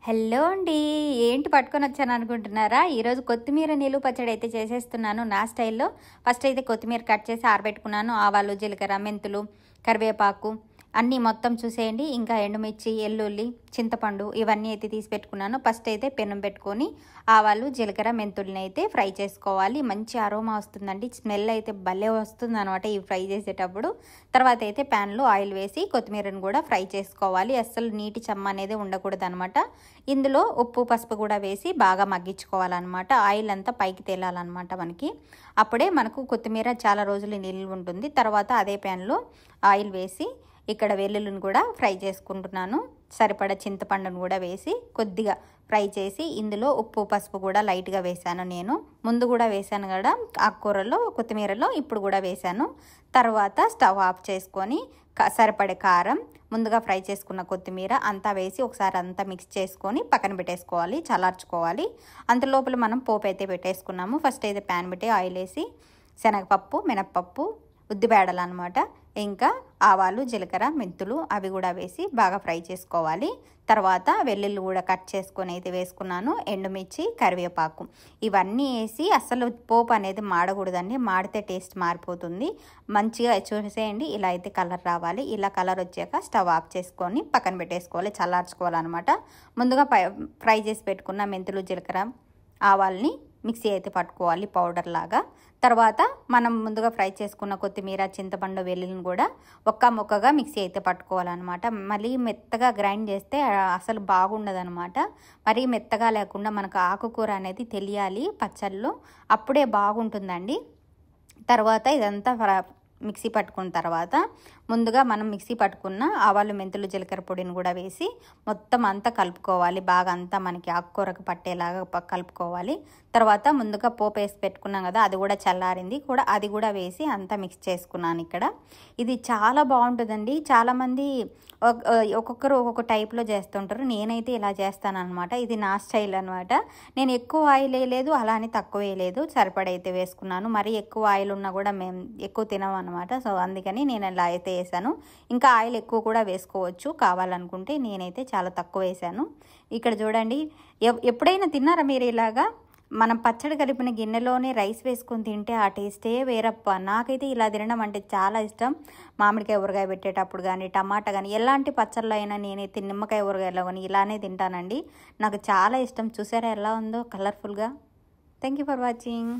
Hello అండి. ఏంటి పట్టుకొని వచ్చాను అనుకుంటున్నారా? ఈరోజు కొత్తిమీర నిలువ పచ్చడి అయితే చేసేస్తున్నాను నా స్టైల్లో. ఫస్ట్ అయితే కొత్తిమీర కట్ చేసి ఆరబెట్టుకున్నాను. ఆవాలు, జీలకర్ర, మెంతులు, కరివేపాకు అన్నీ మొత్తం చూసేయండి. ఇంకా ఎండుమిర్చి, ఎల్లుల్లి, చింతపండు ఇవన్నీ అయితే తీసి పెట్టుకున్నాను. ఫస్ట్ అయితే పెనం పెట్టుకొని ఆవాలు, జీలకర్ర, మెంతుల్ని అయితే ఫ్రై చేసుకోవాలి. మంచి అరోమా వస్తుందండి. స్మెల్ అయితే భలే వస్తుంది అనమాట ఈ ఫ్రై చేసేటప్పుడు. తర్వాత అయితే ప్యాన్లో ఆయిల్ వేసి కొత్తిమీరను కూడా ఫ్రై చేసుకోవాలి. అస్సలు నీటి చెమ్మ అనేది ఉండకూడదు అనమాట. ఇందులో ఉప్పు, పసుపు కూడా వేసి బాగా మగ్గించుకోవాలన్నమాట. ఆయిల్ అంతా పైకి తేలాలన్నమాట మనకి. అప్పుడే మనకు కొత్తిమీర చాలా రోజులు నిల్వ ఉంటుంది. తర్వాత అదే ప్యాన్లో ఆయిల్ వేసి ఇక్కడ వెల్లుల్లిని కూడా ఫ్రై చేసుకుంటున్నాను. సరిపడా చింతపండును కూడా వేసి కొద్దిగా ఫ్రై చేసి ఇందులో ఉప్పు, పసుపు కూడా లైట్గా వేసాను. నేను ముందు కూడా వేసాను కదా ఆకుకూరలో, కొత్తిమీరలో, ఇప్పుడు కూడా వేసాను. తర్వాత స్టవ్ ఆఫ్ చేసుకొని సరిపడే కారం, ముందుగా ఫ్రై చేసుకున్న కొత్తిమీర అంతా వేసి ఒకసారి అంతా మిక్స్ చేసుకొని పక్కన పెట్టేసుకోవాలి, చల్లార్చుకోవాలి. అంతలోపల మనం పోపు అయితే పెట్టేసుకున్నాము. ఫస్ట్ అయితే ప్యాన్ పెట్టి ఆయిల్ వేసి శనగపప్పు, మినప్పప్పు, ఉద్దిబేడలు అనమాట, ఇంకా ఆవాలు, జీలకర్ర, మెంతులు అవి కూడా వేసి బాగా ఫ్రై చేసుకోవాలి. తర్వాత వెల్లుల్లి కూడా కట్ చేసుకొని అయితే వేసుకున్నాను. ఎండుమిర్చి, కరివేపాకు ఇవన్నీ వేసి అసలు పోపు అనేది మాడకూడదండి. మాడితే టేస్ట్ మారిపోతుంది. మంచిగా చూసేయండి, ఇలా అయితే కలర్ రావాలి. ఇలా కలర్ వచ్చాక స్టవ్ ఆఫ్ చేసుకొని పక్కన పెట్టేసుకోవాలి, చల్లార్చుకోవాలన్నమాట. ముందుగా ఫ్రై చేసి పెట్టుకున్న మెంతులు, జీలకర్ర, ఆవాల్ని మిక్సీ అయితే పట్టుకోవాలి పౌడర్ లాగా. తర్వాత మనం ముందుగా ఫ్రై చేసుకున్న కొత్తిమీర, చింతపండు, వెల్లుల్లిని కూడా ఒక్క ముక్కగా మిక్సీ అయితే పట్టుకోవాలన్నమాట. మళ్ళీ మెత్తగా గ్రైండ్ చేస్తే అసలు బాగుండదనమాట. మరీ మెత్తగా లేకుండా మనకు ఆకుకూర అనేది తెలియాలి పచ్చళ్ళలో, అప్పుడే బాగుంటుందండి. తర్వాత ఇదంతా మిక్సీ పట్టుకున్న తర్వాత ముందుగా మనం మిక్సీ పట్టుకున్న ఆవాలు, మెంతులు, జీలకర్ర పొడిని కూడా వేసి మొత్తం అంతా కలుపుకోవాలి. బాగా అంతా మనకి ఆకుకూరకు పట్టేలాగా కలుపుకోవాలి. తర్వాత ముందుగా పోపు వేసి పెట్టుకున్నాం కదా, అది కూడా చల్లారింది కూడా, అది కూడా వేసి అంతా మిక్స్ చేసుకున్నాను ఇక్కడ. ఇది చాలా బాగుంటుందండి. చాలామంది ఒక్కొక్కరు ఒక్కొక్క టైప్లో చేస్తుంటారు. నేనైతే ఇలా చేస్తాను అనమాట. ఇది నా స్టైల్ అనమాట. నేను ఎక్కువ ఆయిల్ వేయలేదు, అలా అని తక్కువ వేయలేదు, సరిపడైతే వేసుకున్నాను. మరీ ఎక్కువ ఆయిల్ ఉన్నా కూడా మేము ఎక్కువ తినము అనమాట. సో అందుకని నేను ఇలా అయితే వేసాను. ఇంకా ఆయిల్ ఎక్కువ కూడా వేసుకోవచ్చు కావాలనుకుంటే. నేనైతే చాలా తక్కువ వేసాను. ఇక్కడ చూడండి, ఎప్పుడైనా తిన్నారా మీరు ఇలాగా? మనం పచ్చడి కలిపిన గిన్నెలోనే రైస్ వేసుకొని తింటే ఆ టేస్టే వేరప్ప. నాకైతే ఇలా తినడం అంటే చాలా ఇష్టం. మామిడికాయ ఊరగాయ పెట్టేటప్పుడు కానీ, టమాటా కానీ, ఎలాంటి పచ్చళ్ళు అయినా నేనైతే నిమ్మకాయ ఊరగాయలో కానీ ఇలానే తింటానండి. నాకు చాలా ఇష్టం. చూసారా ఎలా ఉందో కలర్ఫుల్గా. Thank you for watching.